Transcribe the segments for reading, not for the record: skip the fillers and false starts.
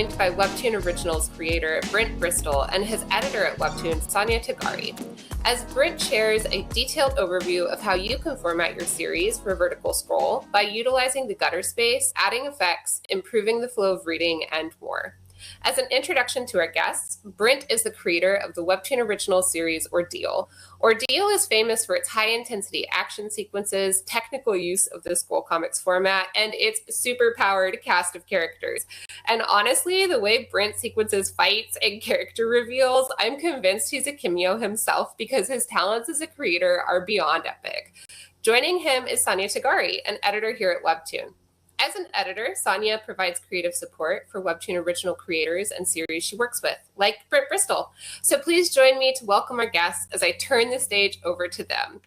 joined by Webtoon Originals creator Brent Bristol and his editor at Webtoon, Sonia Tagari, as Brent shares a detailed overview of how you can format your series for vertical scroll by utilizing the gutter space, adding effects, improving the flow of reading, and more. As an introduction to our guests, Brent is the creator of the Webtoon Original series Ordeal. Ordeal is famous for its high-intensity action sequences, technical use of the scroll comics format, and its super-powered cast of characters. And honestly, the way Brent sequences fights and character reveals, I'm convinced he's a cameo himself because his talents as a creator are beyond epic. Joining him is Sonia Tagari, an editor here at Webtoon. As an editor, Sonia provides creative support for Webtoon Original creators and series she works with, like Brent Bristol. So please join me to welcome our guests as I turn the stage over to them.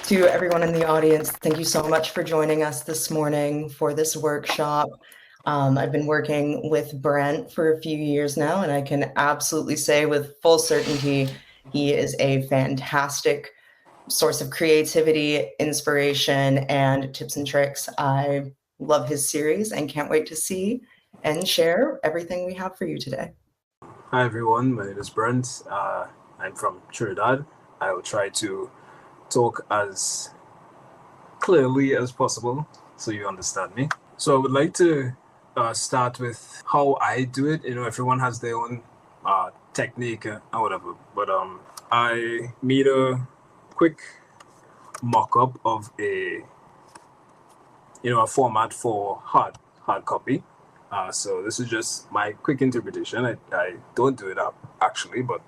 To everyone in the audience, thank you so much for joining us this morning for this workshop. I've been working with Brent for a few years now, and I can absolutely say with full certainty, he is a fantastic source of creativity, inspiration, and tips and tricks. I love his series and can't wait to see and share everything we have for you today. Hi everyone, my name is Brent. I'm from Trinidad. I will try to talk as clearly as possible so you understand me. So I would like to start with how I do it. You know, everyone has their own technique and whatever, but I made a quick mock-up of a format for hard copy. So this is just my quick interpretation. I don't do it up actually, but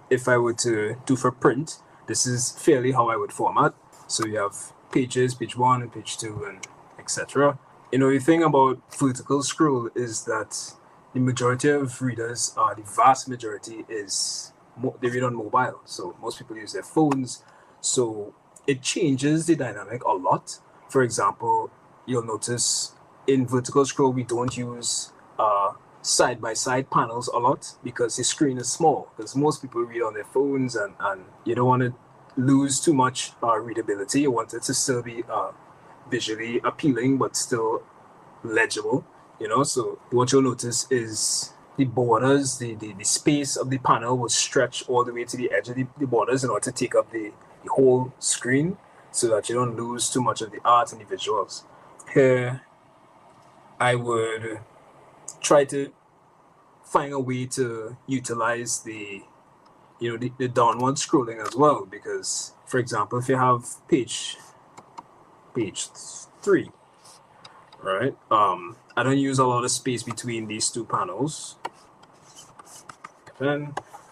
if I were to do for print, this is fairly how I would format. So you have pages, page 1 and page 2 and etc. You know, the thing about vertical scroll is that the majority of readers, the vast majority they read on mobile. So most people use their phones. So it changes the dynamic a lot. For example, you'll notice in vertical scroll, we don't use side-by-side panels a lot because the screen is small, because most people read on their phones and you don't want to lose too much readability. You want it to still be visually appealing, but still legible, you know? So what you'll notice is the borders, the space of the panel will stretch all the way to the edge of the borders in order to take up the whole screen, so that you don't lose too much of the art and the visuals. Here, I would try to find a way to utilize the downward scrolling as well, because, for example, if you have page 3, right? I don't use a lot of space between these two panels.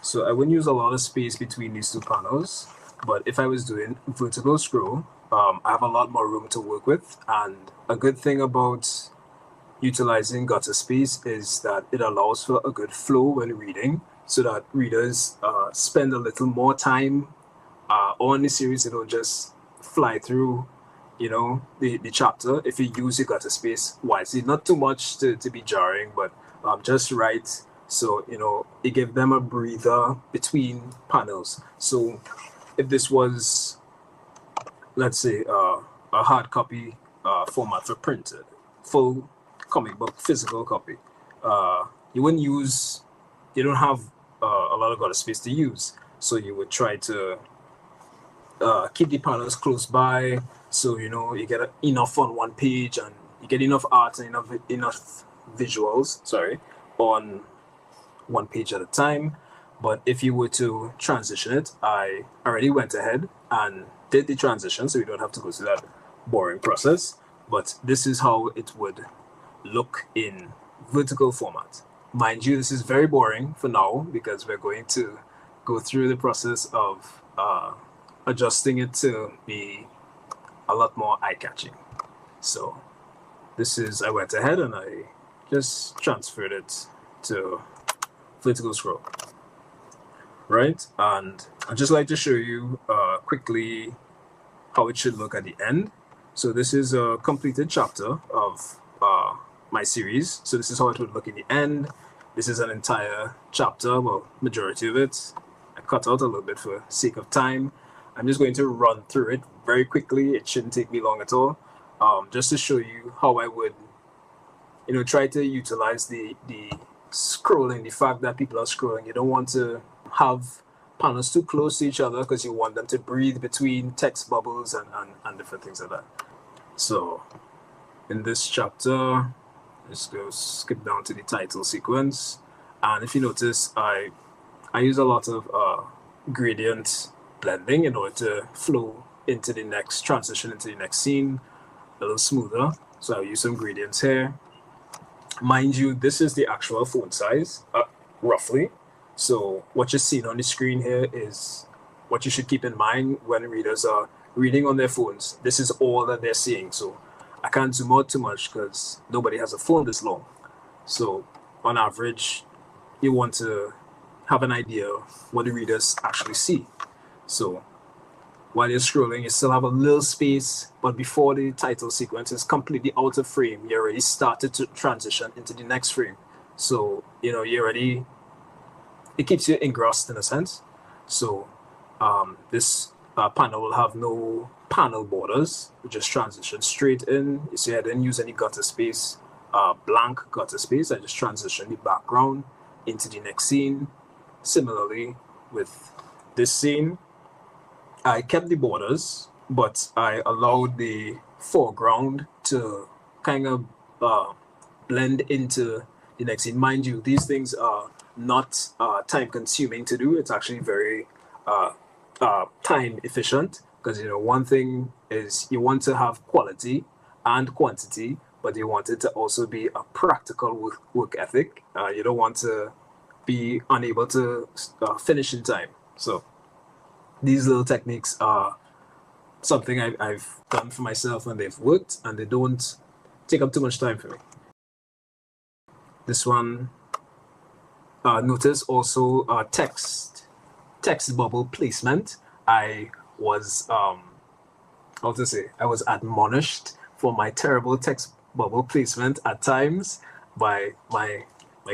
So I wouldn't use a lot of space between these two panels. But if I was doing vertical scroll, I have a lot more room to work with. And a good thing about utilizing gutter space is that it allows for a good flow when reading, so that readers spend a little more time on the series. They don't just fly through, the chapter if you use your gutter space wisely. Not too much to be jarring, but just right. So, it gives them a breather between panels. So if this was, let's say, a hard copy format for printed, full comic book, physical copy, you don't have a lot of gutter space to use. So you would try to keep the panels close by, so, you get enough on one page and you get enough art and enough visuals, on one page at a time. But if you were to transition it, I already went ahead and did the transition, so you don't have to go through that boring process. But this is how it would look in vertical format. Mind you, this is very boring for now because we're going to go through the process of adjusting it to be a lot more eye-catching. So I went ahead and I just transferred it to vertical scroll. Right, and I'd just like to show you quickly how it should look at the end. So this is a completed chapter of my series. So this is how it would look in the end. This is an entire chapter, well, majority of it. I cut out a little bit for sake of time. I'm just going to run through it very quickly. It shouldn't take me long at all. Just to show you how I would try to utilize the scrolling, the fact that people are scrolling. You don't want to have panels too close to each other because you want them to breathe between text bubbles and different things like that. So in this chapter, let's go skip down to the title sequence. And if you notice, I use a lot of gradient blending in order to flow into the next transition, into the next scene a little smoother. So I'll use some gradients here. Mind you, this is the actual font size, roughly. So what you're seeing on the screen here is what you should keep in mind when readers are reading on their phones. This is all that they're seeing. So I can't zoom out too much because nobody has a phone this long. So on average, you want to have an idea of what the readers actually see. So while you're scrolling, you still have a little space, but before the title sequence is completely out of frame, you already started to transition into the next frame. So, you already, it keeps you engrossed in a sense. So this panel will have no panel borders. We just transition straight in. You see, I didn't use any gutter space, blank gutter space. I just transition the background into the next scene. Similarly, with this scene, I kept the borders, but I allowed the foreground to kind of blend into the next scene. Mind you, these things are not time consuming to do. It's actually very time efficient because, one thing is you want to have quality and quantity, but you want it to also be a practical work ethic. You don't want to be unable to finish in time. So these little techniques are something I've done for myself and they've worked, and they don't take up too much time for me. This one, notice also text bubble placement. I was I was admonished for my terrible text bubble placement at times by my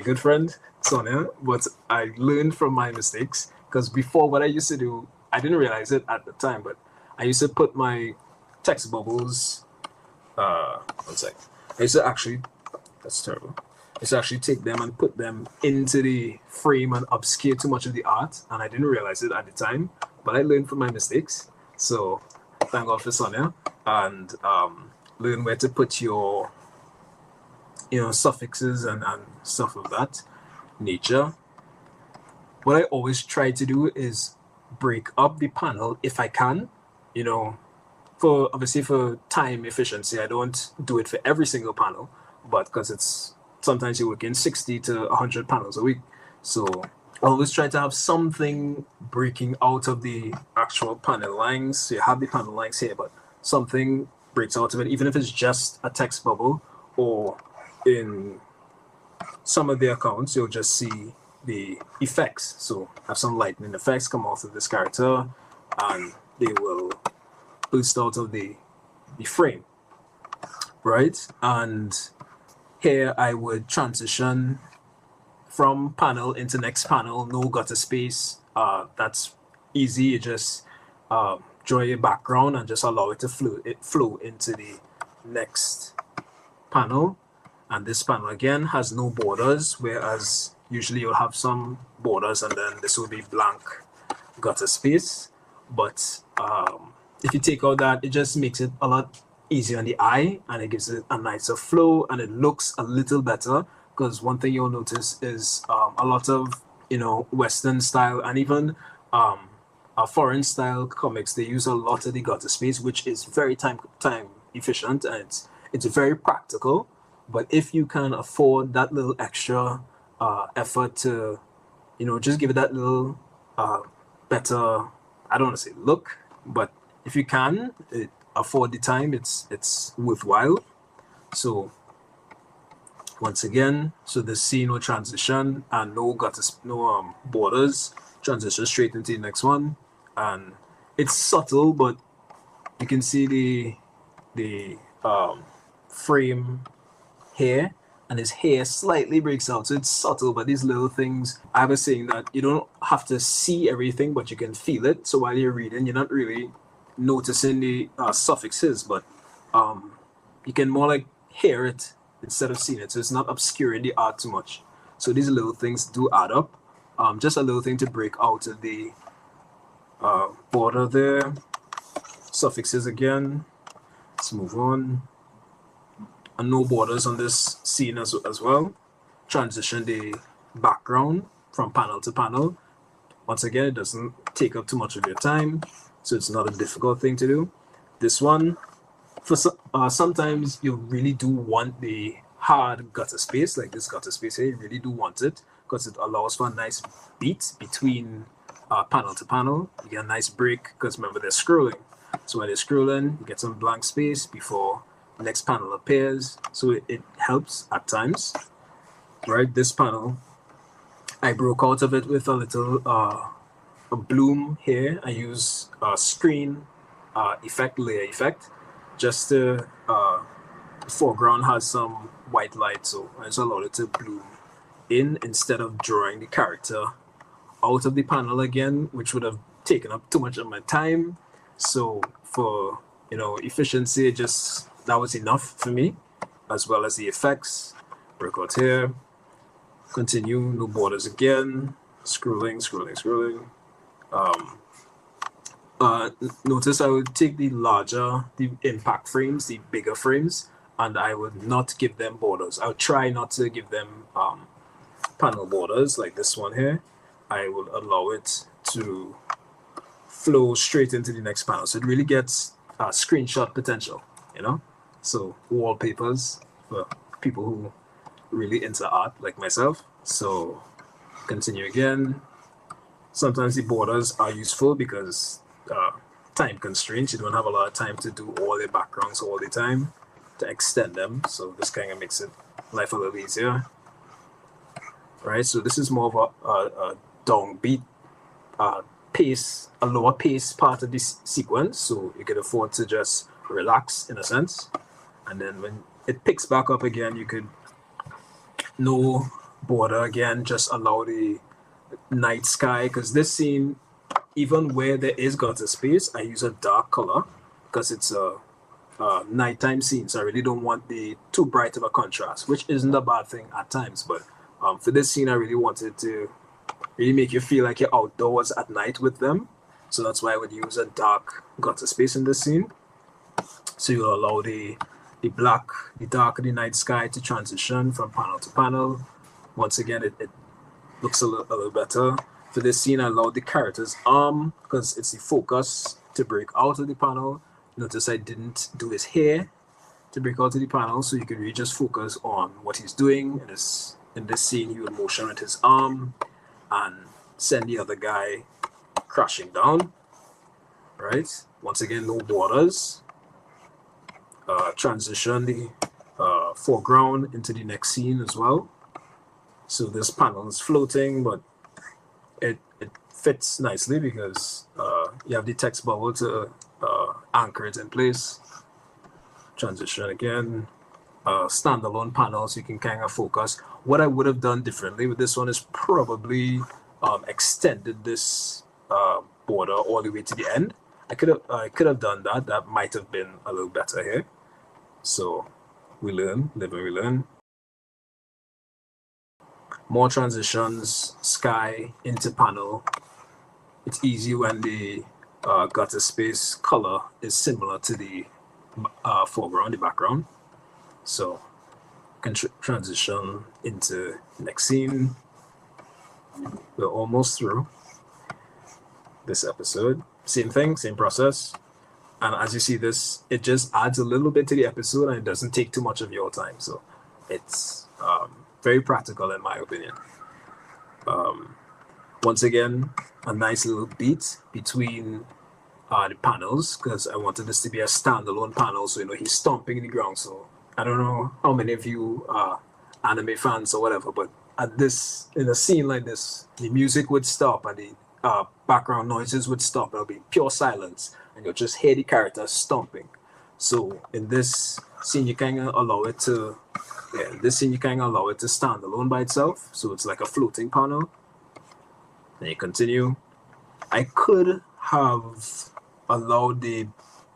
good friend Sonia, but I learned from my mistakes, because before, what I used to do, I didn't realize it at the time, but I used to put my text bubbles, one sec. I used to actually, that's terrible. I used to actually take them and put them into the frame and obscure too much of the art, and I didn't realize it at the time, but I learned from my mistakes. So thank God for Sonia, and learn where to put your, suffixes and stuff of that nature. What I always try to do is break up the panel if I can, for time efficiency. I don't do it for every single panel, but because it's sometimes you work in 60 to 100 panels a week. So I always try to have something breaking out of the actual panel lines. So you have the panel lines here, but something breaks out of it, even if it's just a text bubble, or in some of the accounts, you'll just see the effects. So have some lightning effects come out of this character, and they will boost out of the frame, right? And here I would transition from panel into next panel, no gutter space. That's easy. You just draw your background and just allow it to flow into the next panel. And this panel again has no borders, whereas usually you'll have some borders, and then this will be blank gutter space. But if you take out that, it just makes it a lot easier on the eye, and it gives it a nicer flow, and it looks a little better. Because one thing you'll notice is a lot of Western style and even foreign style comics, they use a lot of the gutter space, which is very time efficient, and it's very practical. But if you can afford that little extra effort to, just give it that little better, I don't want to say look, but if you can afford the time, it's worthwhile. So once again, so the scene will transition and no borders, transition straight into the next one, and it's subtle, but you can see the frame here, and his hair slightly breaks out, so it's subtle, but these little things, I was saying that you don't have to see everything, but you can feel it. So while you're reading, you're not really noticing the suffixes, but you can more like hear it instead of seeing it. So it's not obscuring the art too much. So these little things do add up. Just a little thing to break out of the border there. Suffixes again. Let's move on. And no borders on this scene as well. Transition the background from panel to panel. Once again, it doesn't take up too much of your time, so it's not a difficult thing to do. This one, for sometimes you really do want the hard gutter space, like this gutter space here. You really do want it because it allows for a nice beat between panel to panel. You get a nice break because remember they're scrolling. So when they're scrolling, you get some blank space before the next panel appears. So it helps at times. Right, this panel, I broke out of it with a little a bloom here. I use screen effect, layer effect, just to foreground has some white light, so I just allowed it to bloom in instead of drawing the character out of the panel again, which would have taken up too much of my time. So for efficiency, that was enough for me, as well as the effects. Break out here. Continue, no borders again, scrolling. Notice I would take the impact frames, the bigger frames, and I would not give them borders. I would try not to give them panel borders like this one here. I will allow it to flow straight into the next panel. So it really gets screenshot potential, So wallpapers for people who really into art like myself. So continue again. Sometimes the borders are useful because time constraints. You don't have a lot of time to do all the backgrounds all the time to extend them. So this kind of makes life a little easier. Right. So this is more of a downbeat pace, a lower pace part of this sequence. So you can afford to just relax in a sense. And then when it picks back up again, you could no border again, just allow the night sky, because this scene, even where there is gutter space, I use a dark color because it's a nighttime scene, so I really don't want the too bright of a contrast, which isn't a bad thing at times, but for this scene I really wanted to really make you feel like you're outdoors at night with them, so that's why I would use a dark gutter space in this scene. So you'll allow the black, the dark of the night sky to transition from panel to panel. Once again, it looks a little better. For this scene, I allowed the character's arm, because it's the focus, to break out of the panel. Notice I didn't do his hair to break out of the panel, so you can really just focus on what he's doing. In this scene, he would motion with his arm and send the other guy crashing down. Right? Once again, no borders. Transition the foreground into the next scene as well. So this panel is floating, but it fits nicely because you have the text bubble to anchor it in place. Transition again. Standalone panel, so you can kind of focus. What I would have done differently with this one is probably extended this border all the way to the end. I could have done that. That might have been a little better here. So we learn, live and we learn. More transitions, sky into panel. It's easy when the gutter space color is similar to the foreground, the background. So can transition into next scene. We're almost through this episode. Same thing, same process. And as you see this, it just adds a little bit to the episode and it doesn't take too much of your time. So it's very practical in my opinion. Once again, a nice little beat between the panels because I wanted this to be a standalone panel. So, he's stomping in the ground. So I don't know how many of you are anime fans or whatever, but in a scene like this, the music would stop and the background noises would stop. It'll be pure silence, and you'll just hear the character stomping. So in this scene, you kind of allow it to, stand alone by itself. So it's like a floating panel. Then you continue. I could have allowed the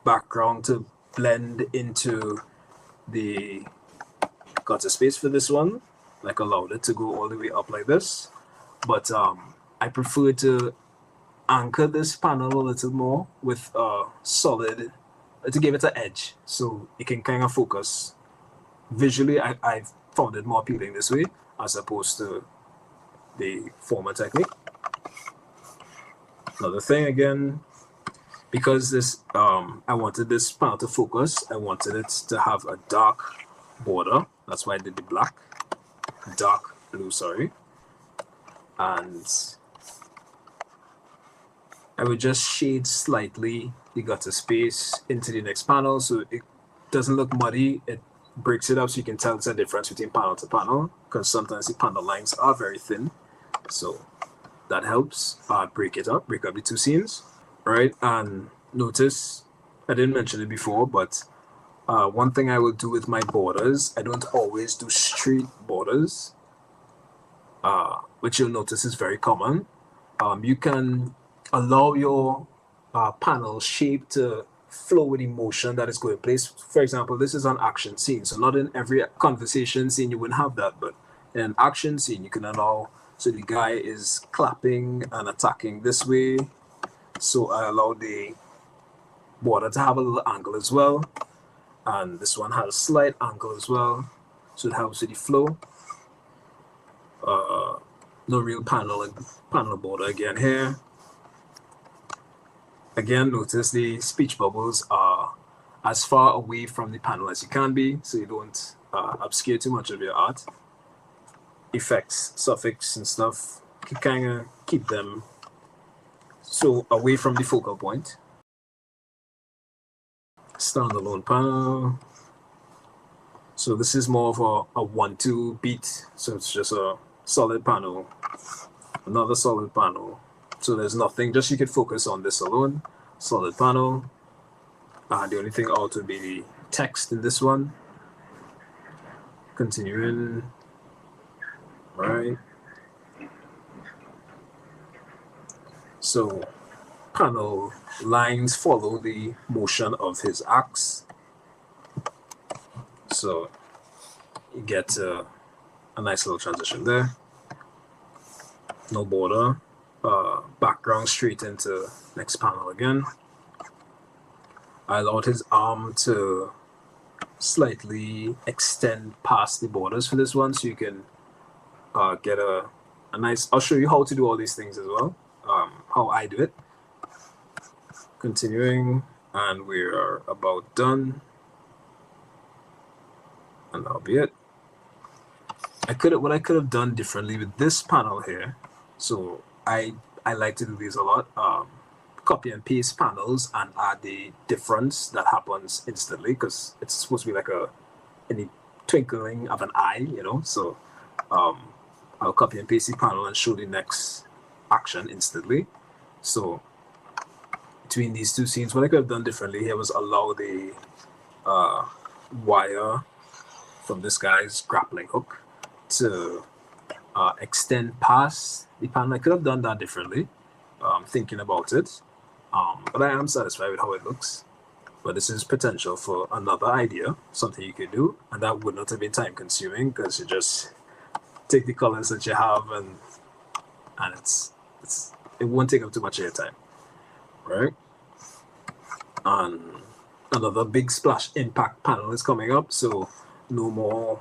background to blend into the got a space for this one, like allowed it to go all the way up like this. But I prefer to anchor this panel a little more with solid, to give it an edge, so it can kind of focus. Visually, I've found it more appealing this way as opposed to the former technique. Another thing again, because this I wanted this panel to focus, I wanted it to have a dark border. That's why I did the dark blue, sorry. And I would just shade slightly the gutter space into the next panel so it doesn't look muddy. It breaks it up so you can tell it's a difference between panel to panel, because sometimes the panel lines are very thin. So that helps break up the two scenes, right? And notice, I didn't mention it before, but one thing I will do with my borders, I don't always do straight borders, which you'll notice is very common. You can allow your panel shape to flow with emotion that is going in place. For example, this is an action scene, so not in every conversation scene you wouldn't have that, but in an action scene you can allow, so the guy is clapping and attacking this way, so I allow the border to have a little angle as well, and this one has a slight angle as well, so it helps with the flow. No real panel border again here. Again, notice the speech bubbles are as far away from the panel as you can be, so you don't obscure too much of your art. Effects, suffix, and stuff, you kind of keep them so away from the focal point. Standalone panel. So this is more of a 1-2 beat, so it's just a solid panel, another solid panel. So there's nothing, just you could focus on this alone. Solid panel. The only thing out would be the text in this one. Continuing. Right. So panel lines follow the motion of his axe. So you get a nice little transition there. No border. Background straight into next panel again. I allowed his arm to slightly extend past the borders for this one, so you can get a nice, I'll show you how to do all these things as well, how I do it. Continuing, and we are about done, and that'll be it. What I could have done differently with this panel here, so I like to do these a lot. Copy and paste panels and add the difference that happens instantly, because it's supposed to be like in the twinkling of an eye, you know. So I'll copy and paste the panel and show the next action instantly. So between these two scenes, what I could have done differently here was allow the wire from this guy's grappling hook to extend past the panel. I could have done that differently, thinking about it, but I am satisfied with how it looks. But this is potential for another idea, something you could do, and that would not have been time consuming, because you just take the colors that you have and it won't take up too much of your time, right? And another big splash impact panel is coming up, so no more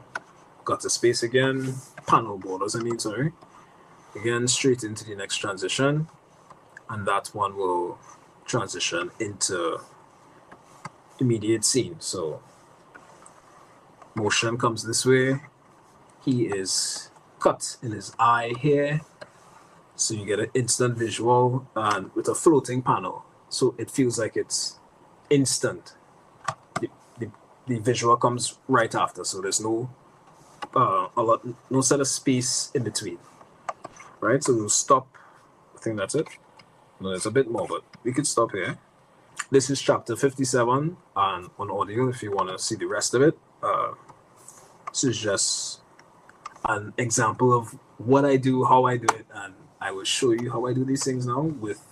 gutter space again, panel borders, sorry. Again, straight into the next transition, and that one will transition into immediate scene. So motion comes this way, he is cut in his eye here, so you get an instant visual, and with a floating panel, so it feels like it's instant. The visual comes right after, so there's no set of space in between, right? So we'll stop. I think that's it. No, there's a bit more, but we could stop here. This is chapter 57 and on Ordeal if you want to see the rest of it. This is just an example of what I do, how I do it, and I will show you how I do these things now with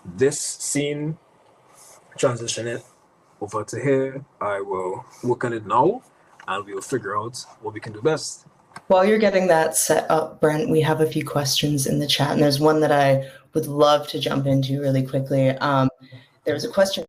this scene. Transition it over to here. I will work on it now, and we'll figure out what we can do best. While you're getting that set up, Brent, we have a few questions in the chat, and there's one that I would love to jump into really quickly. There was a question,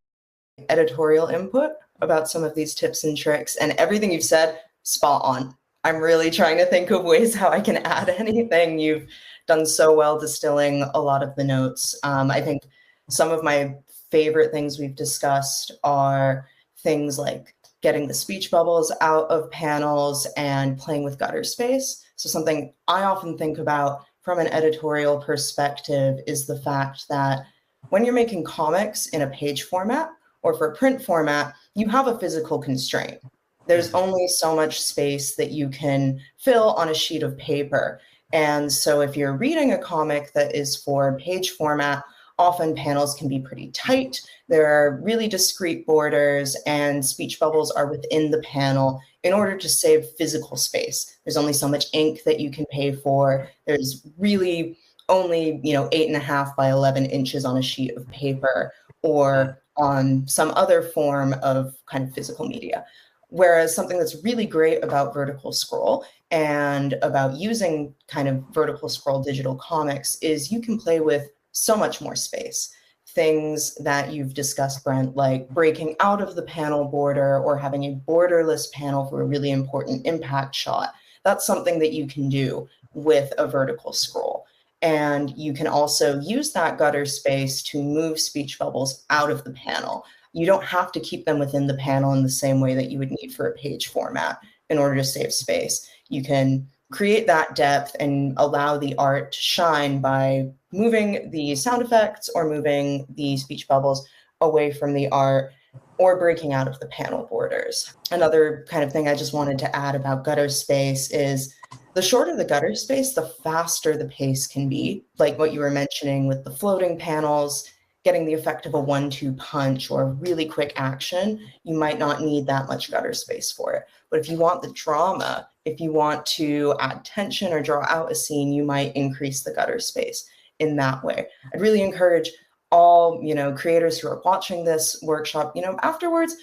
editorial input about some of these tips and tricks, and everything you've said, spot on. I'm really trying to think of ways how I can add anything. You've done so well distilling a lot of the notes. I think some of my favorite things we've discussed are things like getting the speech bubbles out of panels and playing with gutter space. So something I often think about from an editorial perspective is the fact that when you're making comics in a page format or for a print format, you have a physical constraint. There's only so much space that you can fill on a sheet of paper. And so if you're reading a comic that is for page format, often panels can be pretty tight. There are really discrete borders, and speech bubbles are within the panel in order to save physical space. There's only so much ink that you can pay for. There's really only 8.5 by 11 inches on a sheet of paper or on some other form of kind of physical media. Whereas something that's really great about vertical scroll and about using kind of vertical scroll digital comics is you can play with so much more space. Things that you've discussed, Brent, like breaking out of the panel border or having a borderless panel for a really important impact shot. That's something that you can do with a vertical scroll. And you can also use that gutter space to move speech bubbles out of the panel. You don't have to keep them within the panel in the same way that you would need for a page format in order to save space. You can create that depth and allow the art to shine by moving the sound effects or moving the speech bubbles away from the art or breaking out of the panel borders. Another kind of thing I just wanted to add about gutter space is the shorter the gutter space, the faster the pace can be. Like what you were mentioning with the floating panels, getting the effect of a 1-2 punch or a really quick action, you might not need that much gutter space for it. But if you want the drama, if you want to add tension or draw out a scene, you might increase the gutter space in that way. I'd really encourage all, creators who are watching this workshop, afterwards,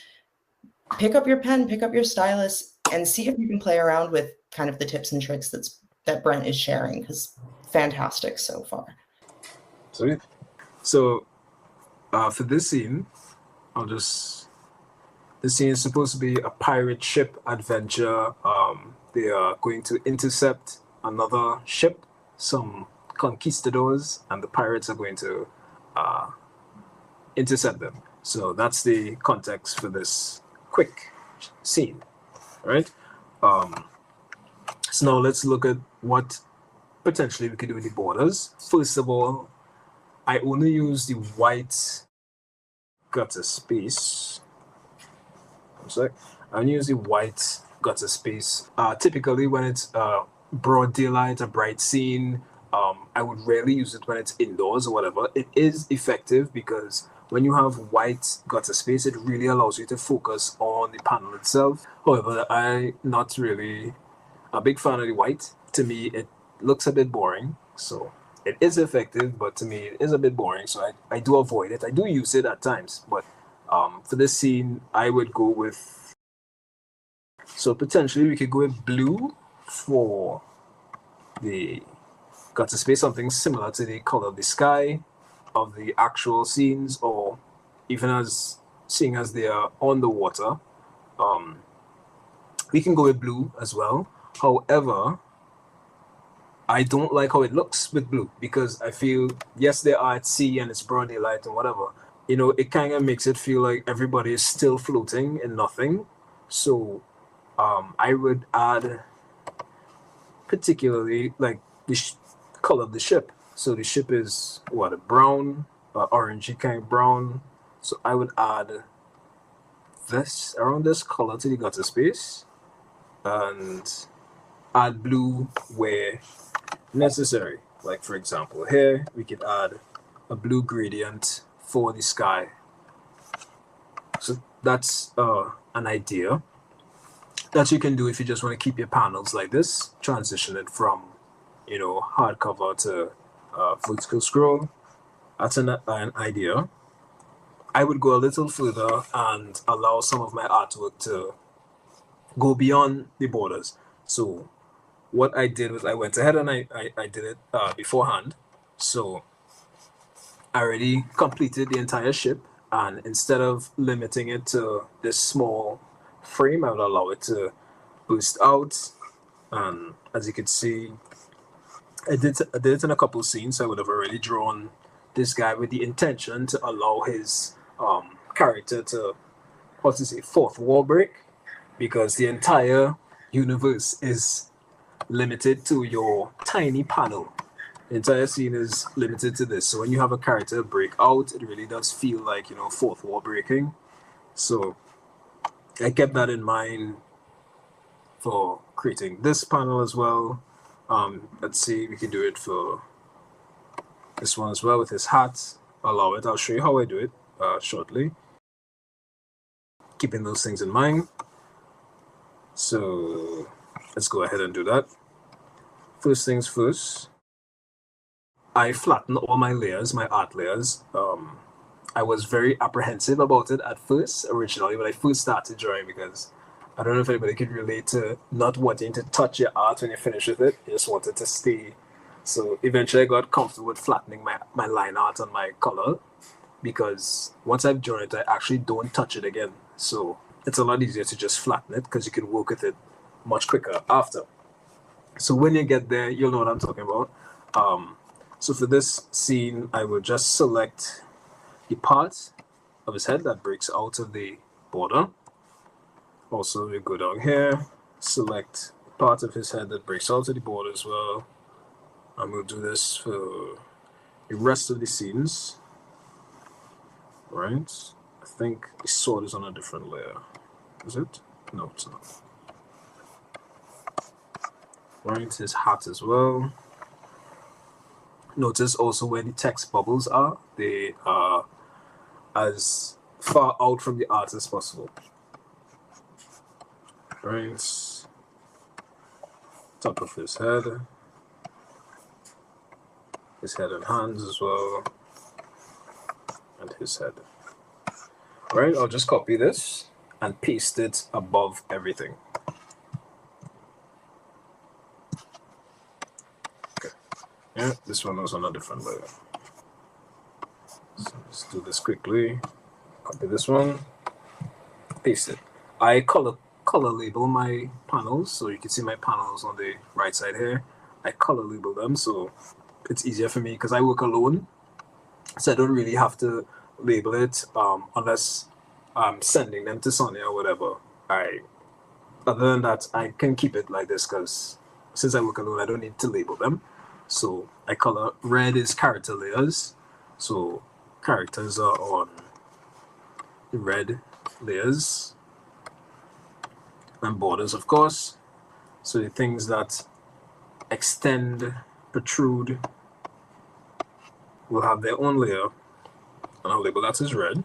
pick up your pen, pick up your stylus, and see if you can play around with kind of the tips and tricks that Brent is sharing, because fantastic so far. Sweet. So for this scene, the scene is supposed to be a pirate ship adventure. They are going to intercept another ship, some conquistadors, and the pirates are going to intercept them. So that's the context for this quick scene, right? So now let's look at what potentially we could do with the borders. First of all, I only use the white gutter space. I only use the white gutter space. Typically when it's broad daylight, a bright scene, I would rarely use it when it's indoors or whatever. It is effective because when you have white gutter space, it really allows you to focus on the panel itself. However, I'm not really a big fan of the white. To me, it looks a bit boring. So it is effective, but to me, it is a bit boring. So I do avoid it. I do use it at times, but for this scene, I would go with... So potentially we could go with blue for the gutter space, something similar to the color of the sky of the actual scenes, or even as seeing as they are on the water. We can go with blue as well. However, I don't like how it looks with blue because I feel, yes, they are at sea and it's broad daylight and whatever. It kind of makes it feel like everybody is still floating in nothing. So I would add particularly like the color of the ship. So the ship is what, a brown, orangey kind of brown. So I would add this around this color to the gutter space and add blue where necessary. Like for example, here we could add a blue gradient for the sky. So that's an idea that you can do if you just want to keep your panels like this, transition it from hardcover to vertical scroll. That's an idea. I would go a little further and allow some of my artwork to go beyond the borders. So what I did was I went ahead and I did it beforehand. So I already completed the entire ship, and instead of limiting it to this small frame, I would allow it to boost out. And as you can see, I did it in a couple scenes. So I would have already drawn this guy with the intention to allow his character to, what's to say, fourth wall break, because the entire universe is limited to your tiny panel. The entire scene is limited to this. So when you have a character break out, it really does feel like, fourth wall breaking. So I kept that in mind for creating this panel as well. Let's see, we can do it for this one as well with his hat. Allow it. I'll show you how I do it shortly. Keeping those things in mind. So let's go ahead and do that. First things first, I flatten all my layers, my art layers. I was very apprehensive about it at first, originally, when I first started drawing, because I don't know if anybody could relate to not wanting to touch your art when you finish with it. You just want it to stay. So eventually I got comfortable with flattening my line art on my color, because once I've drawn it, I actually don't touch it again. So it's a lot easier to just flatten it, because you can work with it much quicker after. So when you get there, you'll know what I'm talking about. So for this scene, I will just select the part of his head that breaks out of the border. Also, we go down here, select part of his head that breaks out of the border as well. And we'll do this for the rest of the scenes. Right? I think the sword is on a different layer. Is it? No, it's not. Right, his hat as well. Notice also where the text bubbles are. They are as far out from the art as possible. Right. Top of his head and hands as well, and his head. All right, I'll just copy this and paste it above everything. Okay. Yeah, this one was on a different layer. So let's do this quickly. Copy this one, paste it. I color label my panels, so you can see my panels on the right side here. I color label them, so it's easier for me because I work alone, so I don't really have to label it unless I'm sending them to Sonia or whatever. Other than that, I can keep it like this because since I work alone, I don't need to label them. So I color red is character layers, so characters are on the red layers, and borders, of course. So the things that extend, protrude, will have their own layer, and I'll label that as red.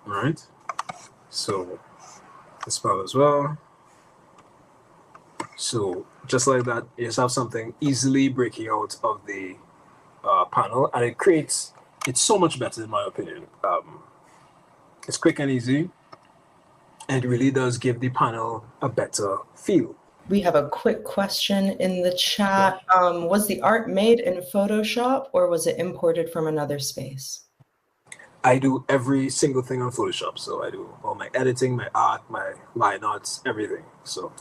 All right. So this part as well. So just like that, you just have something easily breaking out of the panel, and it's so much better in my opinion. It's quick and easy, and it really does give the panel a better feel. We have a quick question in the chat. Was the art made in Photoshop or was it imported from another space? I do every single thing on Photoshop. So I do all my editing, my art, my line arts, everything. So.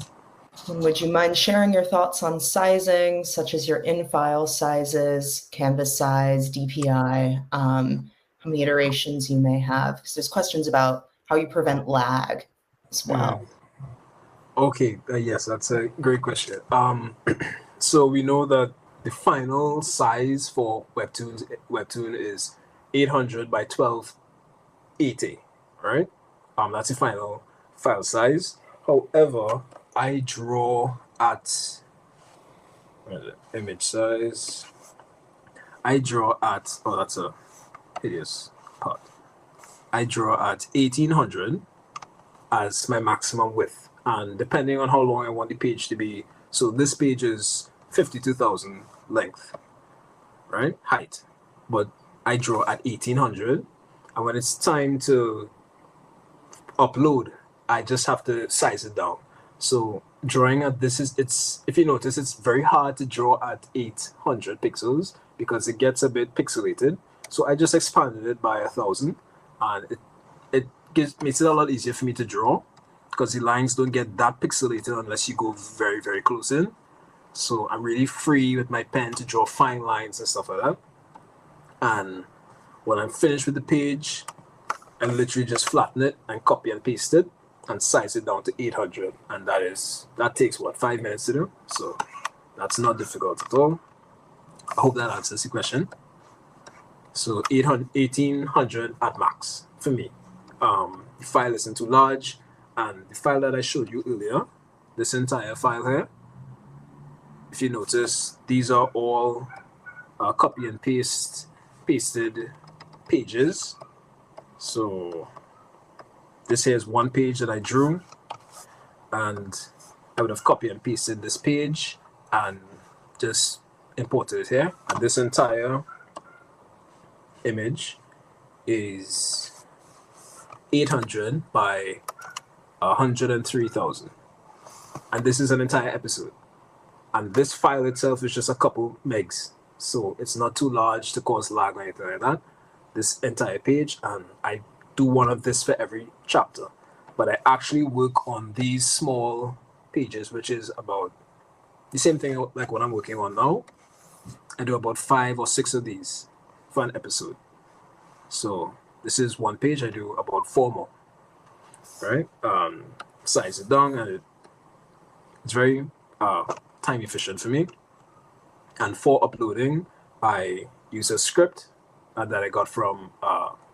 And would you mind sharing your thoughts on sizing, such as your in-file sizes, canvas size, DPI, how many iterations you may have? Because there's questions about how you prevent lag as well. Okay, yes, that's a great question. So we know that the final size for Webtoon is 800 by 1280, right? That's the final file size. However, I draw at image size. I draw at that's a hideous part. I draw at 1800 as my maximum width, and depending on how long I want the page to be. So this page is 52,000 length, right? Height, but I draw at 1800, and when it's time to upload, I just have to size it down. So drawing at this it's if you notice, it's very hard to draw at 800 pixels because it gets a bit pixelated. So I just expanded it by 1,000, and it makes it a lot easier for me to draw because the lines don't get that pixelated unless you go very, very close in. So I'm really free with my pen to draw fine lines and stuff like that. And when I'm finished with the page, I literally just flatten it and copy and paste it and size it down to 800. And that takes what, 5 minutes to do? So that's not difficult at all. I hope that answers the question. So 1800 at max for me. The file isn't too large, and the file that I showed you earlier, this entire file here, if you notice, these are all copy and pasted pages. So this here is one page that I drew, and I would have copied and pasted this page and just imported it here. And this entire image is 800 by 103,000. And this is an entire episode. And this file itself is just a couple megs. So it's not too large to cause lag or anything like that. This entire page, and I do one of this for every chapter. But I actually work on these small pages, which is about the same thing like what I'm working on now. I do about 5 or 6 of these for an episode. So this is one page, I do about 4 more. Right? Size it down, and it's very time efficient for me. And for uploading, I use a script that I got from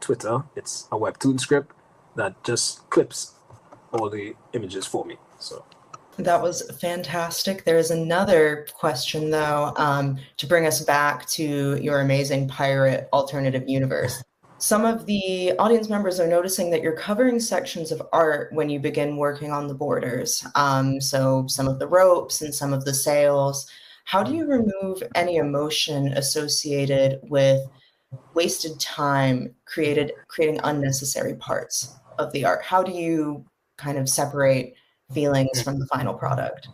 Twitter. It's a Webtoon script that just clips all the images for me. So that was fantastic. There's another question, though, to bring us back to your amazing pirate alternative universe. Some of the audience members are noticing that you're covering sections of art when you begin working on the borders. So some of the ropes and some of the sails. How do you remove any emotion associated with wasted time creating unnecessary parts of the art? How do you kind of separate feelings from the final product?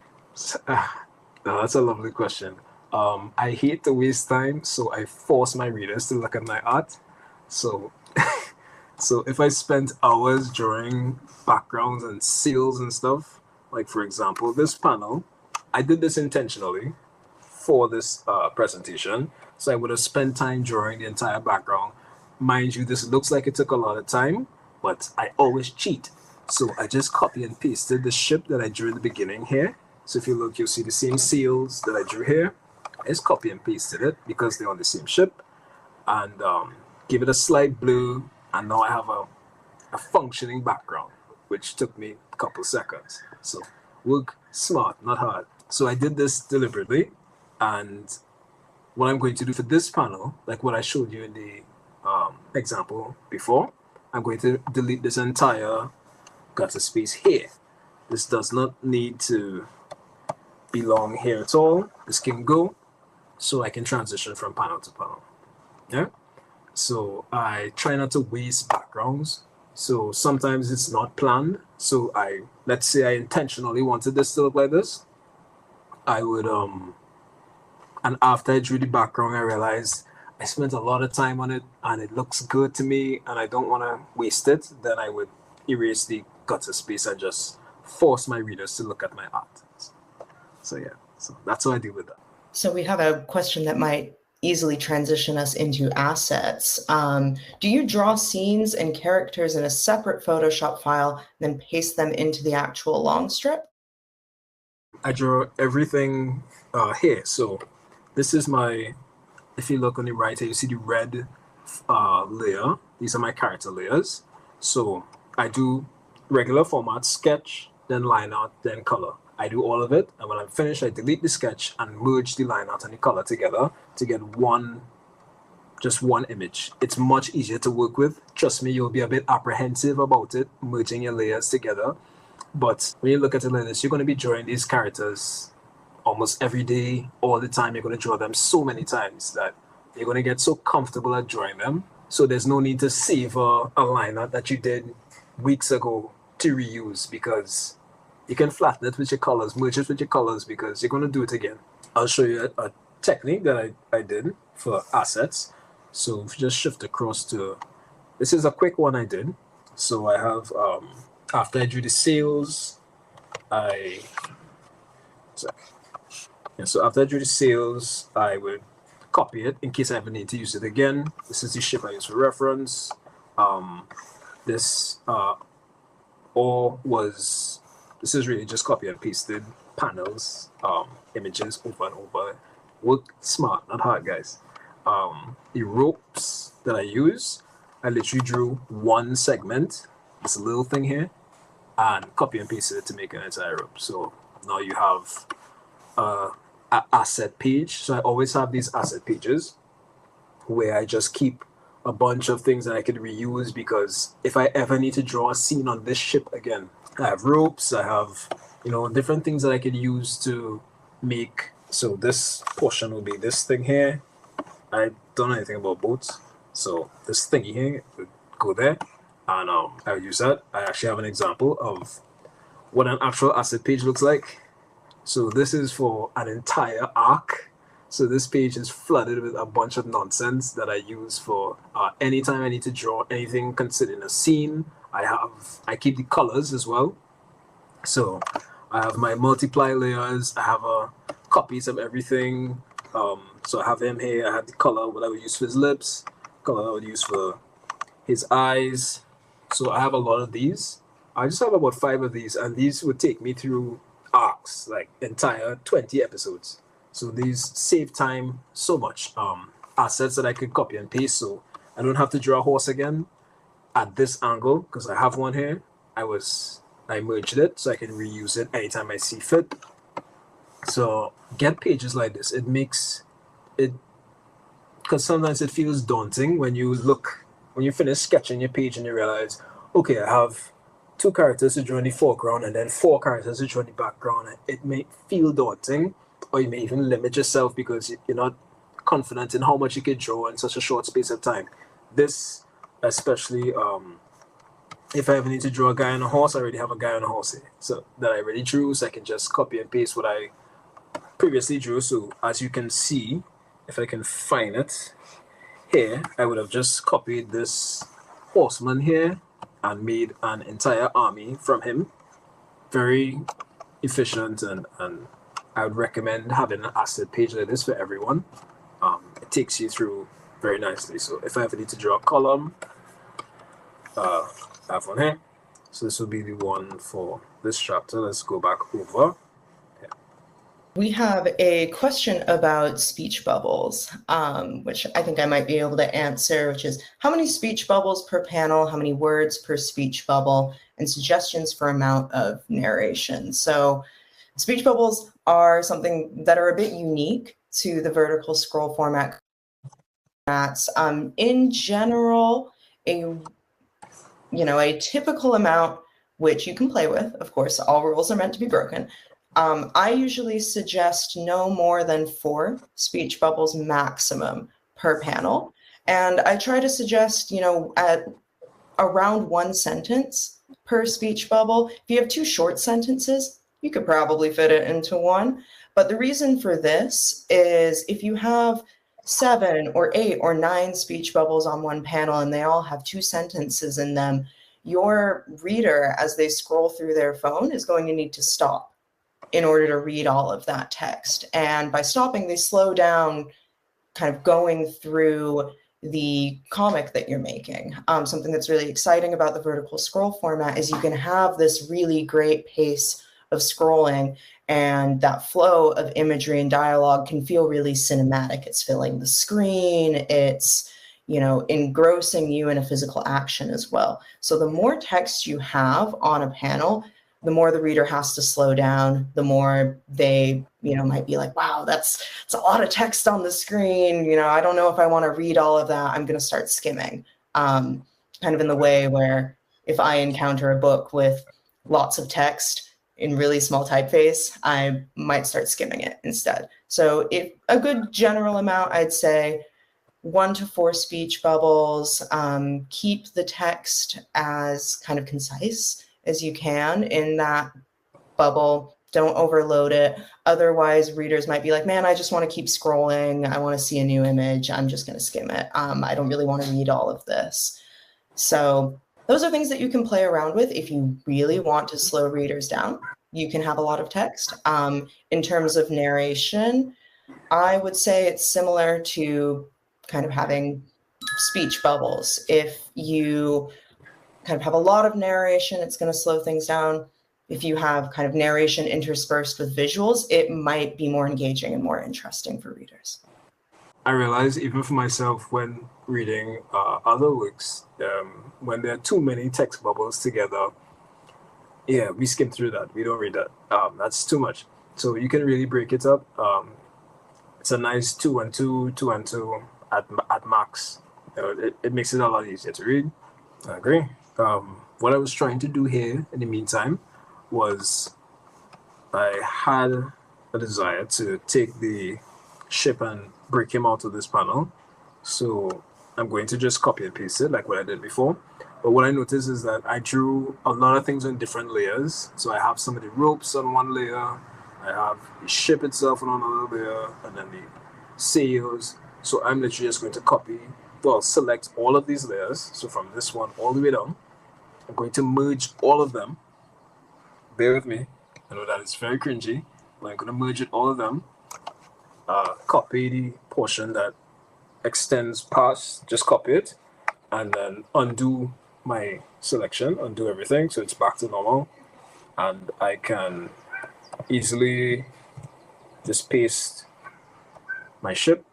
No, that's a lovely question. I hate to waste time, so I force my readers to look at my art. So, so if I spent hours drawing backgrounds and seals and stuff, like for example, this panel, I did this intentionally for this presentation. So I would have spent time drawing the entire background. Mind you, this looks like it took a lot of time, but I always cheat. So I just copy and pasted the ship that I drew in the beginning here. So if you look, you'll see the same seals that I drew here. I just copy and pasted it because they're on the same ship. And give it a slight blue, and now I have a functioning background, which took me a couple seconds. So work smart, not hard. So I did this deliberately, and what I'm going to do for this panel, like what I showed you in the example before, I'm going to delete this entire gutter space here. This does not need to belong here at all. This can go, so I can transition from panel to panel. Yeah. So I try not to waste backgrounds. So sometimes it's not planned. So let's say I intentionally wanted this to look like this. I would, and after I drew the background, I realized I spent a lot of time on it and it looks good to me and I don't want to waste it. Then I would erase the gutter space and just force my readers to look at my art. So yeah, so that's what I do with that. So we have a question that might easily transition us into assets. Do you draw scenes and characters in a separate Photoshop file, then paste them into the actual long strip? I draw everything here. So this is my, if you look on the right here, you see the red layer. These are my character layers. So I do regular format, sketch, then line art, then color. I do all of it, and when I'm finished, I delete the sketch and merge the line art and the color together to get just one image. It's much easier to work with. Trust me, you'll be a bit apprehensive about it, merging your layers together. But when you look at it like this, you're going to be drawing these characters almost every day, all the time. You're going to draw them so many times that you're going to get so comfortable at drawing them. So there's no need to save a line art that you did weeks ago to reuse, because you can flatten it with your colors, merge it with your colors, because you're going to do it again. I'll show you a technique that I did for assets. So if you just shift across to, this is a quick one I did. So I have, after I drew the sails, so after I drew the sails, I would copy it in case I ever need to use it again. This is the ship I use for reference. This is really just copy and pasted panels, images over and over. Work smart, not hard, guys. The ropes that I use, I literally drew one segment, this little thing here, and copy and pasted it to make an entire rope. So now you have an asset page. So I always have these asset pages where I just keep a bunch of things that I could reuse, because if I ever need to draw a scene on this ship again, I have ropes, I have, different things that I could use to make. So this portion will be this thing here. I don't know anything about boats, so this thingy here would go there, and I would use that. I actually have an example of what an actual asset page looks like. So this is for an entire arc. So this page is flooded with a bunch of nonsense that I use for anytime I need to draw anything considering a scene. I keep the colors as well. So I have my multiply layers. I have copies of everything. So I have him here. I have the color what I would use for his lips, color I would use for his eyes. So I have a lot of these. I just have about 5 of these, and these would take me through arcs, like entire 20 episodes. So these save time so much. Assets that I could copy and paste, so I don't have to draw a horse again at this angle, because I have one here. I merged it so I can reuse it anytime I see fit. So get pages like this. It makes it, because sometimes it feels daunting when you finish sketching your page and you realize, okay, I have 2 characters to draw in the foreground and then 4 characters to draw in the background. It may feel daunting, or you may even limit yourself because you're not confident in how much you could draw in such a short space of time. This, especially if I ever need to draw a guy on a horse, I already have a guy on a horse here, so that I already drew, so I can just copy and paste what I previously drew. So as you can see, if I can find it here, I would have just copied this horseman here and made an entire army from him. Very efficient, and I would recommend having an asset page like this for everyone. It takes you through very nicely. So if I ever need to draw a column, I have one here. So this will be the one for this chapter. Let's go back over. We have a question about speech bubbles, which I think I might be able to answer, which is how many speech bubbles per panel, how many words per speech bubble, and suggestions for amount of narration. So speech bubbles are something that are a bit unique to the vertical scroll format. In general, a typical amount, which you can play with, of course, all rules are meant to be broken. I usually suggest no more than 4 speech bubbles maximum per panel. And I try to suggest, at around 1 sentence per speech bubble. If you have 2 short sentences, you could probably fit it into 1. But the reason for this is if you have 7 or 8 or 9 speech bubbles on one panel and they all have 2 sentences in them, your reader, as they scroll through their phone, is going to need to stop in order to read all of that text. And by stopping, they slow down kind of going through the comic that you're making. Something that's really exciting about the vertical scroll format is you can have this really great pace of scrolling, and that flow of imagery and dialogue can feel really cinematic. It's filling the screen, it's engrossing you in a physical action as well. So the more text you have on a panel, the more the reader has to slow down, the more they, might be like, wow, that's a lot of text on the screen. I don't know if I want to read all of that. I'm going to start skimming. Kind of in the way where if I encounter a book with lots of text in really small typeface, I might start skimming it instead. So if a good general amount, I'd say 1 to 4 speech bubbles, keep the text as kind of concise as you can in that bubble. Don't overload it. Otherwise, readers might be like, man, I just want to keep scrolling. I want to see a new image. I'm just going to skim it. I don't really want to read all of this. So those are things that you can play around with if you really want to slow readers down. You can have a lot of text. In terms of narration, I would say it's similar to kind of having speech bubbles. If you kind of have a lot of narration, it's going to slow things down. If you have kind of narration interspersed with visuals, it might be more engaging and more interesting for readers. I realize even for myself when reading other works, when there are too many text bubbles together, yeah, we skim through that. We don't read that. That's too much. So you can really break it up. It's a nice 2 and 2, 2 and 2 at max. It makes it a lot easier to read. I agree. What I was trying to do here in the meantime was I had a desire to take the ship and break him out of this panel. So I'm going to just copy and paste it like what I did before. But what I noticed is that I drew a lot of things on different layers. So I have some of the ropes on one layer, I have the ship itself on another layer, and then the sails. So I'm literally just going to select all of these layers. So from this one all the way down, I'm going to merge all of them. Bear with me. I know that it's very cringy, but I'm going to merge it, all of them. Copy the portion that extends past, just copy it, and then undo my selection, undo everything, so it's back to normal. And I can easily just paste my ship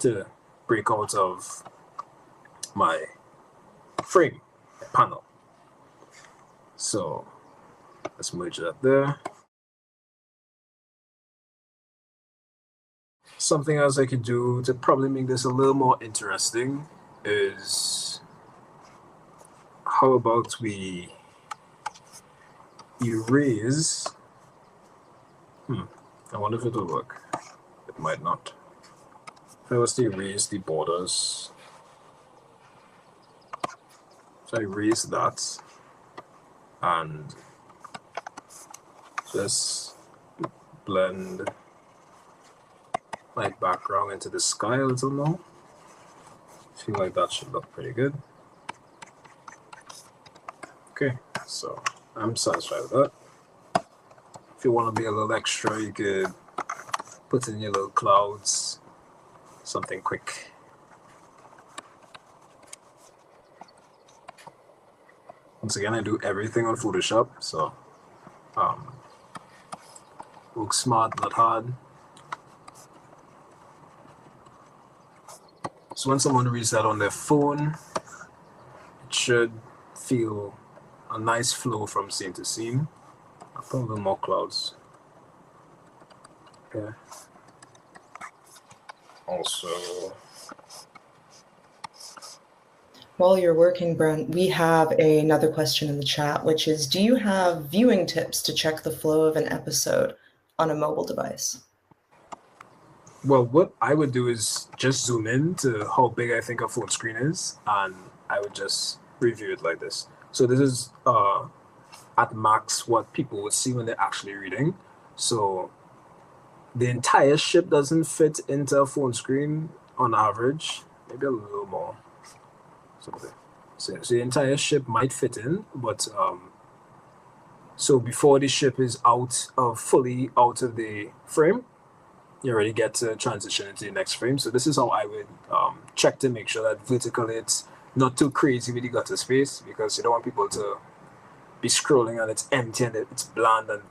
to break out of my frame panel. So let's merge that there. Something else I could do to probably make this a little more interesting is, how about we erase, I wonder if it will work. It might not. If I was to erase the borders, so I erase that and just blend my background into the sky a little more. I feel like that should look pretty good. Okay, so I'm satisfied with that. If you want to be a little extra, you could put in your little clouds, something quick. Once again, I do everything on Photoshop, so work smart, not hard. So when someone reads that on their phone, it should feel a nice flow from scene to scene. I'll put a little more clouds. Okay. Also, while you're working, Brent, we have another question in the chat, which is, do you have viewing tips to check the flow of an episode on a mobile device? Well, what I would do is just zoom in to how big I think a phone screen is, and I would just review it like this. So this is at max what people would see when they're actually reading. So the entire ship doesn't fit into a phone screen on average, maybe a little more. So the entire ship might fit in, but so before the ship is fully out of the frame, you already get to transition into the next frame. So this is how I would check to make sure that vertically it's not too crazy with the gutter space, because you don't want people to be scrolling and it's empty and it's bland and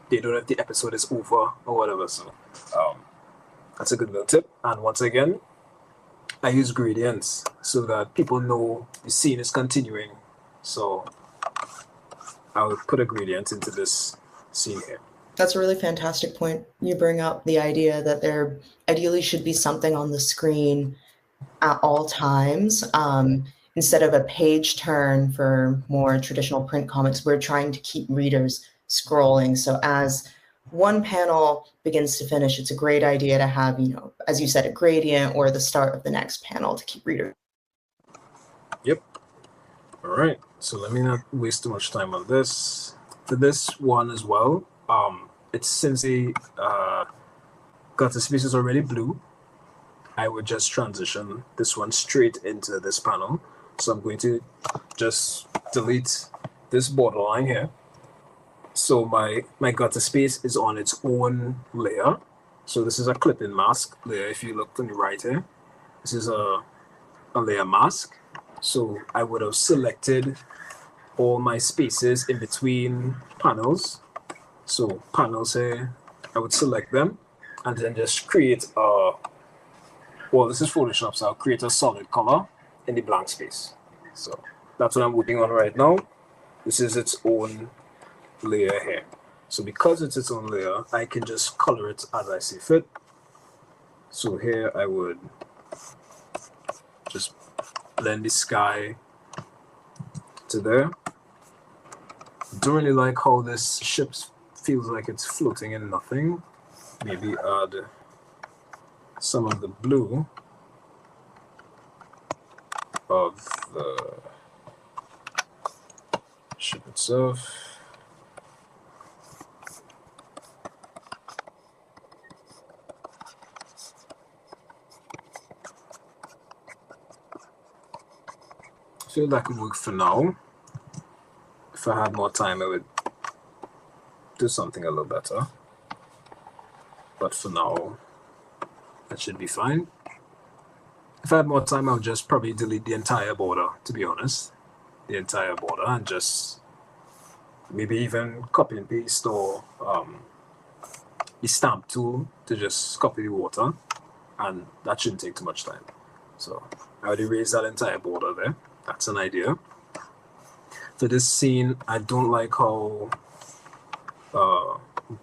they don't know if the episode is over or whatever. So that's a good little tip. And once again, I use gradients so that people know the scene is continuing. So I'll put a gradient into this scene here. That's a really fantastic point. You bring up the idea that there ideally should be something on the screen at all times. Instead of a page turn for more traditional print comics, we're trying to keep readers scrolling. So as one panel begins to finish, it's a great idea to have, as you said, a gradient or the start of the next panel to keep readers. Yep. All right. So let me not waste too much time on this. For this one as well, it's since the gutter space is already blue, I would just transition this one straight into this panel. So I'm going to just delete this borderline here. So my gutter space is on its own layer. So this is a clipping mask layer. If you look on the right here, this is a layer mask. So I would have selected all my spaces in between panels. So panels here, I would select them and then just create a, well, this is Photoshop, so I'll create a solid color in the blank space. So that's what I'm working on right now. This is its own layer here. So because it's its own layer, I can just color it as I see fit. So here I would just blend the sky to there. Don't really like how this ship feels like it's floating in nothing. Maybe add some of the blue of the ship itself. I feel that could work for now. If I had more time, I would do something a little better. But for now, that should be fine. If I had more time, I would just probably delete the entire border, to be honest. The entire border, and just maybe even copy and paste or the stamp tool to just copy the water, and that shouldn't take too much time. So I would erase that entire border there. That's an idea. For this scene, I don't like how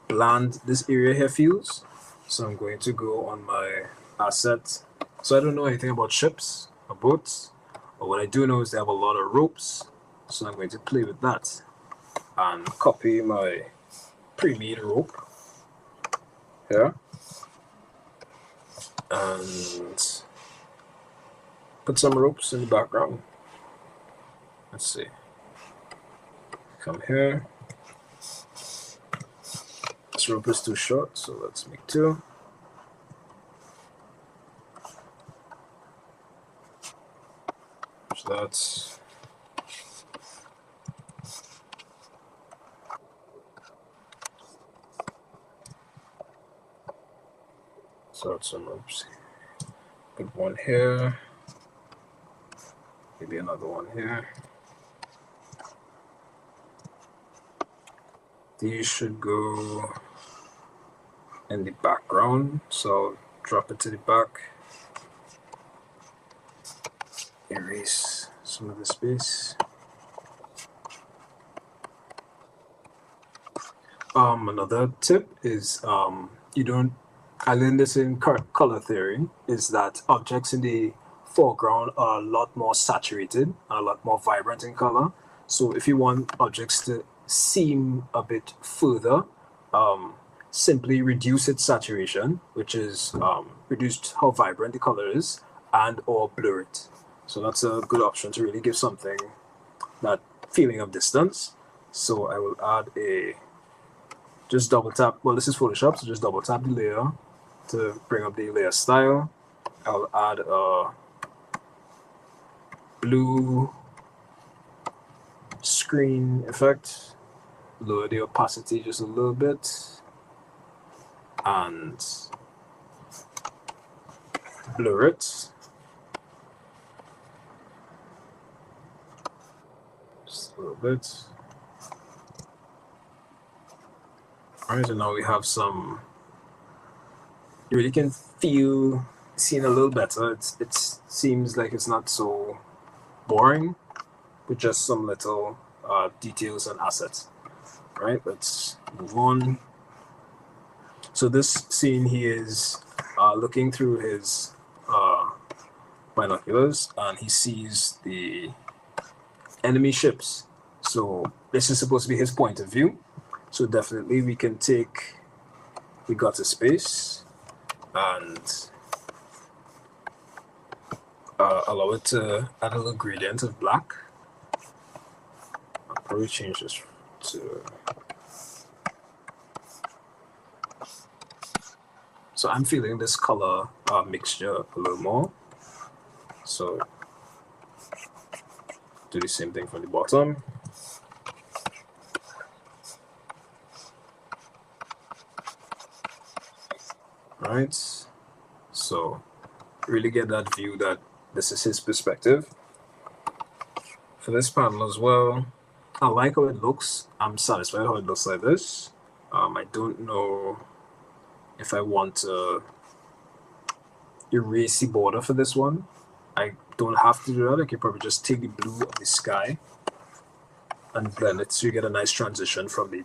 bland this area here feels. So I'm going to go on my asset. So I don't know anything about ships or boats, but what I do know is they have a lot of ropes. So I'm going to play with that and copy my pre-made rope here and put some ropes in the background. Let's see. Come here. This rope is too short, so let's make two. So that's some ropes. Put one here. Maybe another one here. These should go in the background, so drop it to the back. Erase some of the space. Another tip is I learned this in color theory, is that objects in the foreground are a lot more saturated and a lot more vibrant in color. So if you want objects to seem a bit further, simply reduce its saturation, which is reduce how vibrant the color is, and or blur it. So that's a good option to really give something that feeling of distance. So I will add just double tap, well, this is Photoshop, so just double tap the layer to bring up the layer style. I'll add a blue screen effect, lower the opacity just a little bit, and blur it. Just a little bit. Alright, so now we have some, you really can feel the scene a little better. It seems like it's not so boring, with just some little details and assets. Alright, let's move on. So this scene, he is looking through his binoculars and he sees the enemy ships. So this is supposed to be his point of view. So definitely we can take the gutter space and allow it to add a little gradient of black. probably change this to. So I'm feeling this color mixture a little more. So do the same thing from the bottom. Right. So really get that view that this is his perspective. For this panel as well, I like how it looks. I'm satisfied how it looks like this. I don't know if I want to erase the border for this one. I don't have to do that. I can probably just take the blue of the sky and blend it so you get a nice transition from the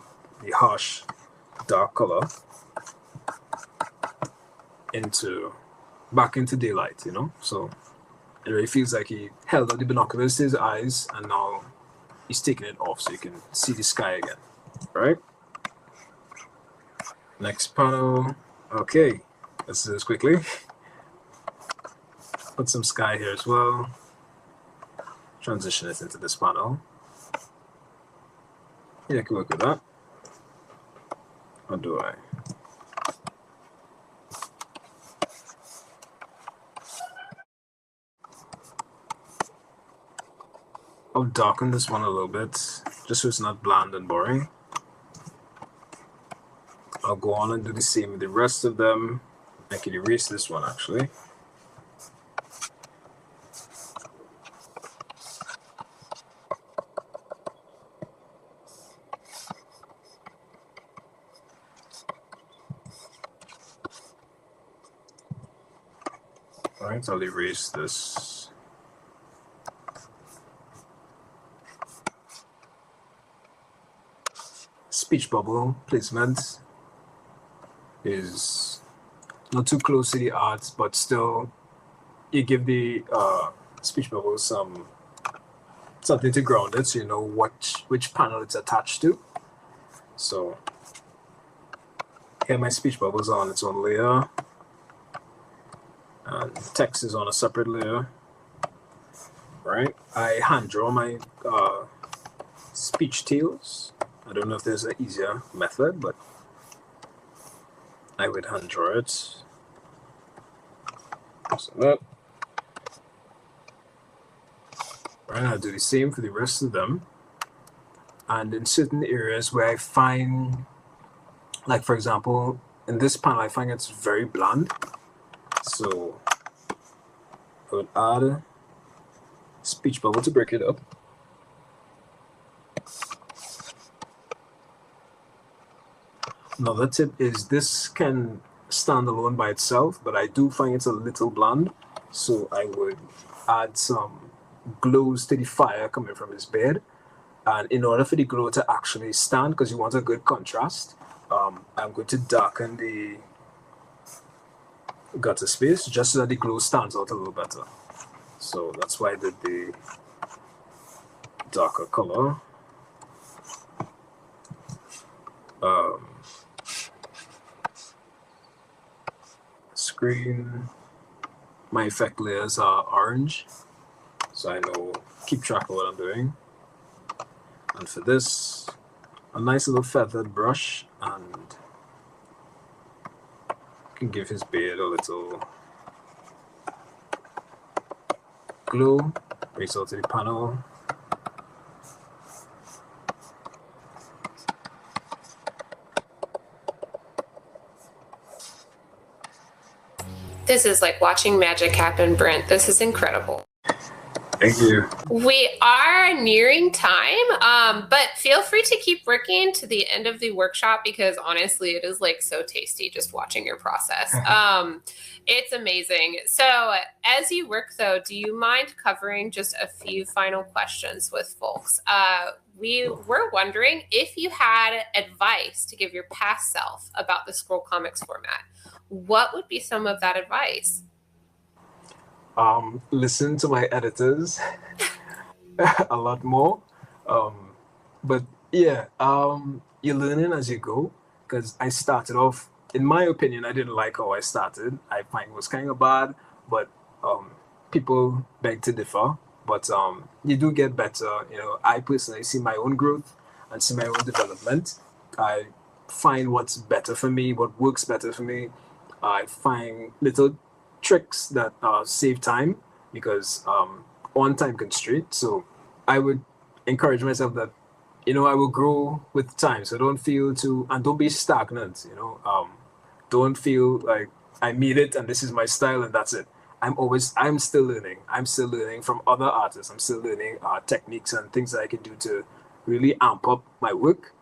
harsh dark color back into daylight, you know? So it really feels like he held out the binoculars to his eyes and now he's taking it off so you can see the sky again, right? Next panel. Okay, let's do this quickly. Put some sky here as well. Transition it into this panel. Yeah, I can work with that. Or do I? I'll darken this one a little bit, just so it's not bland and boring. I'll go on and do the same with the rest of them. I can erase this one actually. All right, I'll erase this. Speech bubble placement is not too close to the art, but still you give the speech bubble something to ground it so you know which panel it's attached to. So here my speech bubble is on its own layer and text is on a separate layer, right? I hand draw my speech tails. I don't know if there's an easier method, but I would hand draw it. So that. Right, I'll do the same for the rest of them. And in certain areas where I find, like for example, in this panel, I find it's very bland. So I would add a speech bubble to break it up. Another tip is this can stand alone by itself, but I do find it's a little bland. So I would add some glows to the fire coming from his bed. And in order for the glow to actually stand, because you want a good contrast, I'm going to darken the gutter space just so that the glow stands out a little better. So that's why I did the darker color. Screen, my effect layers are orange, so I know, keep track of what I'm doing. And for this, a nice little feathered brush, and can give his beard a little glow. Brings out to the panel. This is like watching magic happen, Brent. This is incredible. Thank you. We are nearing time, but feel free to keep working to the end of the workshop because honestly, it is like so tasty just watching your process. It's amazing. So as you work though, do you mind covering just a few final questions with folks? We were wondering if you had advice to give your past self about the scroll comics format. What would be some of that advice? Listen to my editors a lot more. But yeah, you're learning as you go, because I started off, in my opinion, I didn't like how I started. I find it was kind of bad, but people beg to differ. but you do get better. You know, I personally see my own growth and see my own development. I find what's better for me, what works better for me. I find little tricks that save time because on time constraint. So I would encourage myself that, you know, I will grow with time. So don't feel too, and don't be stagnant, you know. Don't feel like I made it and this is my style and that's it. I'm still learning. I'm still learning from other artists. I'm still learning techniques and things that I can do to really amp up my work.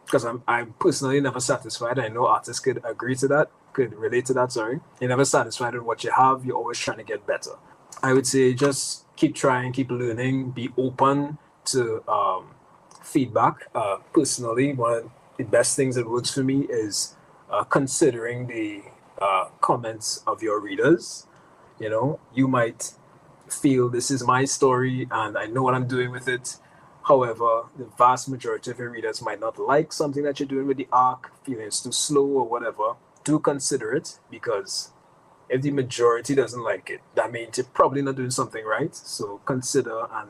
Because I'm personally never satisfied. I know artists could agree to that, could relate to that, sorry. You're never satisfied with what you have. You're always trying to get better. I would say just keep trying, keep learning, be open to feedback. Personally, one of the best things that works for me is considering the comments of your readers. You know, you might feel this is my story and I know what I'm doing with it. However, the vast majority of your readers might not like something that you're doing with the arc, feeling it's too slow or whatever. Do consider it, because if the majority doesn't like it, that means you're probably not doing something right. So consider and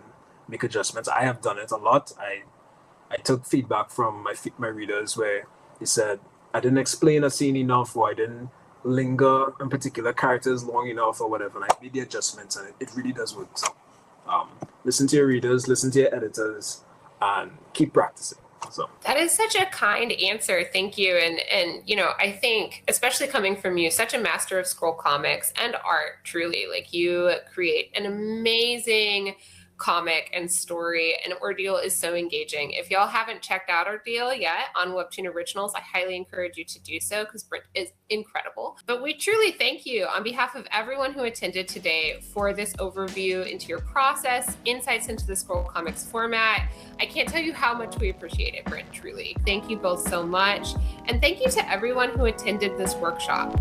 make adjustments. I have done it a lot. I took feedback from my readers where they said I didn't explain a scene enough, or I didn't linger on particular characters long enough or whatever, and I made the adjustments, and it really does work. So listen to your readers, listen to your editors, and keep practicing. So that is such a kind answer. Thank you. And you know, I think, especially coming from you, such a master of scroll comics and art, truly, like, you create an amazing comic and story, and Ordeal is so engaging. If y'all haven't checked out Ordeal yet on Webtoon Originals, I highly encourage you to do so, because Brent is incredible. But we truly thank you on behalf of everyone who attended today for this overview into your process, insights into the scroll comics format. I can't tell you how much we appreciate it, Brent, truly. Thank you both so much. And thank you to everyone who attended this workshop.